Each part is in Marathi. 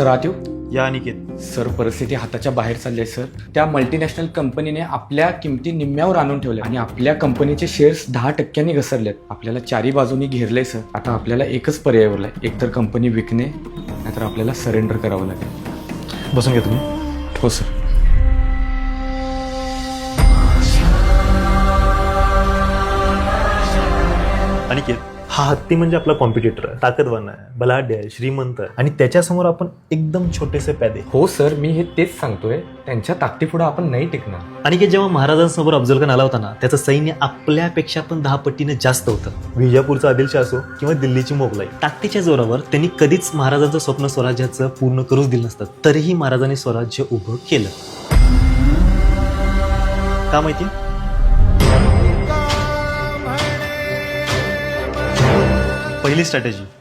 सर आत येऊ? या अनिकेत. सर परिस्थिती हाताच्या बाहेर चालली आहे सर. त्या मल्टीनॅशनल कंपनीने आपल्या किमती निम्म्यावर आणून ठेवल्या आणि आपल्या कंपनीचे शेअर्स 10% घसरलेत. आपल्याला चारी बाजूनी घेरले सर. आता आपल्याला एकच पर्याय उरलाय, एकतर कंपनी विकणे नाहीतर आपल्याला सरेंडर करावं लागेल. बसून घ्या तुम्ही. हो सर. अनिकेत, हा हत्ती म्हणजे आपला कॉम्पिटिटर आहे. ताकदवान आहे, बलाढ्य आहे, श्रीमंत आहे आणि त्याच्यासमोर आपण एकदम छोटेसे पॅदे. हो सर, मी हे तेच सांगतोय, त्यांच्या ताकदीपुढे आपण नाही टिकणार. अनिकेत, जेव्हा महाराजांसमोर अफजल खान आला होता ना, त्याचं सैन्य आपल्यापेक्षा पण 10 पटीने जास्त होतं. विजापूरचा आदिलशाह असो किंवा दिल्लीची मोगलाई, ताकदीच्या जोरावर त्यांनी कधीच महाराजांचं स्वप्न स्वराज्याचं पूर्ण करूच दिलं नसतं. तरीही महाराजांनी स्वराज्य उभं केलं. का माहिती?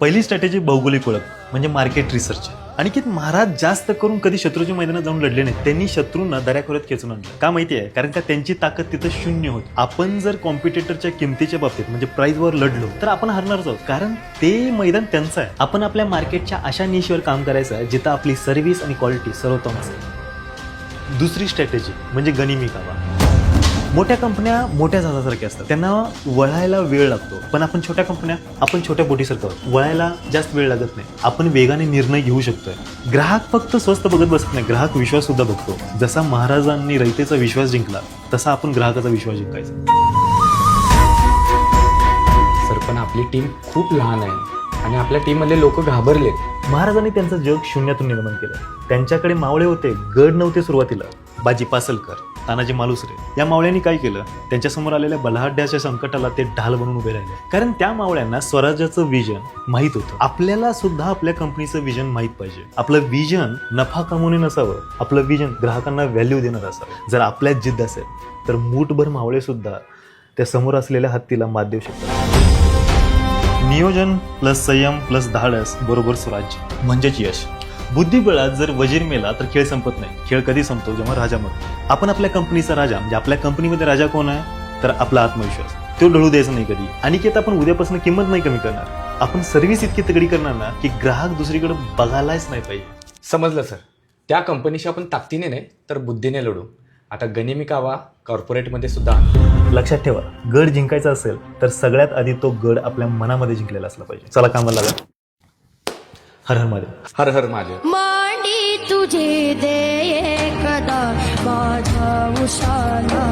पहिली स्ट्रॅटेजी भौगोलिक ओळख म्हणजे मार्केट रिसर्च. अनिकेत, महाराज जास्त करून कधी शत्रूच्या मैदानात जाऊन लढले नाही. त्यांनी शत्रूंना दऱ्याखोऱ्यात खेचून आणलं. का माहिती आहे? कारण का त्यांची ताकद तिथं शून्य होती. आपण जर कॉम्पिटिटरच्या किमतीच्या बाबतीत म्हणजे प्राइसवर लढलो तर आपण हरणारच आहोत, कारण ते मैदान त्यांचं आहे. आपण आपल्या मार्केटच्या अशा निशेवर काम करायचं आहे जिथं आपली सर्व्हिस आणि क्वालिटी सर्वोत्तम असेल. दुसरी स्ट्रॅटेजी म्हणजे गनिमी कावा. मोठ्या कंपन्या मोठ्या जहाजासारख्या असतात, त्यांना वळायला वेळ लागतो. पण आपण छोट्या बोटीसारखं आहोत. वळायला जास्त वेळ लागत नाही. आपण वेगाने निर्णय घेऊ शकतोय. ग्राहक फक्त स्वस्त बघत बसत नाही, ग्राहक विश्वास सुद्धा बघतो. जसा महाराजांनी रयतेचा विश्वास जिंकला तसा आपण ग्राहकाचा विश्वास जिंकायचा. सर, पण आपली टीम खूप लहान आहे आणि आपल्या टीम मधले लोक घाबरलेत. महाराजांनी त्यांचं जग शून्यातून निर्माण केलं. त्यांच्याकडे मावळे होते, गड नव्हते सुरुवातीला. बाजी पासलकर, तानाजी मालुसरे या मावळ्यांनी काय केलं? त्यांच्यासमोर आलेल्या बलाढ्याच्या संकटाला ते ढाल बनून उभे राहिले. कारण त्या मावळ्यांना स्वराज्याचं विजन माहीत होतं. आपल्याला सुद्धा आपल्या कंपनीचं विजन माहीत पाहिजे. आपलं विजन नफा कमवणे नसावं, आपलं विजन ग्राहकांना व्हॅल्यू देणार असावं. जर आपल्यात जिद्द असेल तर मूठभर मावळे सुद्धा त्या समोर असलेल्या हत्तीला मात देऊ शकतात. नियोजन प्लस संयम प्लस धाडस बरोबर स्वराज्य म्हणजेच यश. बुद्धिबळात जर वजीर मेला तर खेळ संपत नाही. खेळ कधी संपतो? जेव्हा राजा मरतो. आपण आपल्या कंपनीचा राजा म्हणजे आपल्या कंपनीमध्ये राजा कोण आहे? तर आपला आत्मविश्वास. तो ढळू द्यायचा नाही कधी. अनिकेत, आपण उद्यापासून किंमत नाही कमी करणार. आपण सर्व्हिस इतकी तगडी करणार ना की ग्राहक दुसरीकडे बघायलाच नाही पाहिजे. समजलं सर. त्या कंपनीशी आपण ताकदीने नाही तर बुद्धीने लढू. आता गनिमी कावा कॉर्पोरेटमध्ये सुद्धा. लक्षात ठेवा, गड जिंकायचा असेल तर सगळ्यात आधी तो गड आपल्या मनामध्ये जिंकलेला असला पाहिजे. चला कामाला लागा. हर हर महादेव. हर हर महादेव. मांडी तुझे दे एकदा माझा उशाला.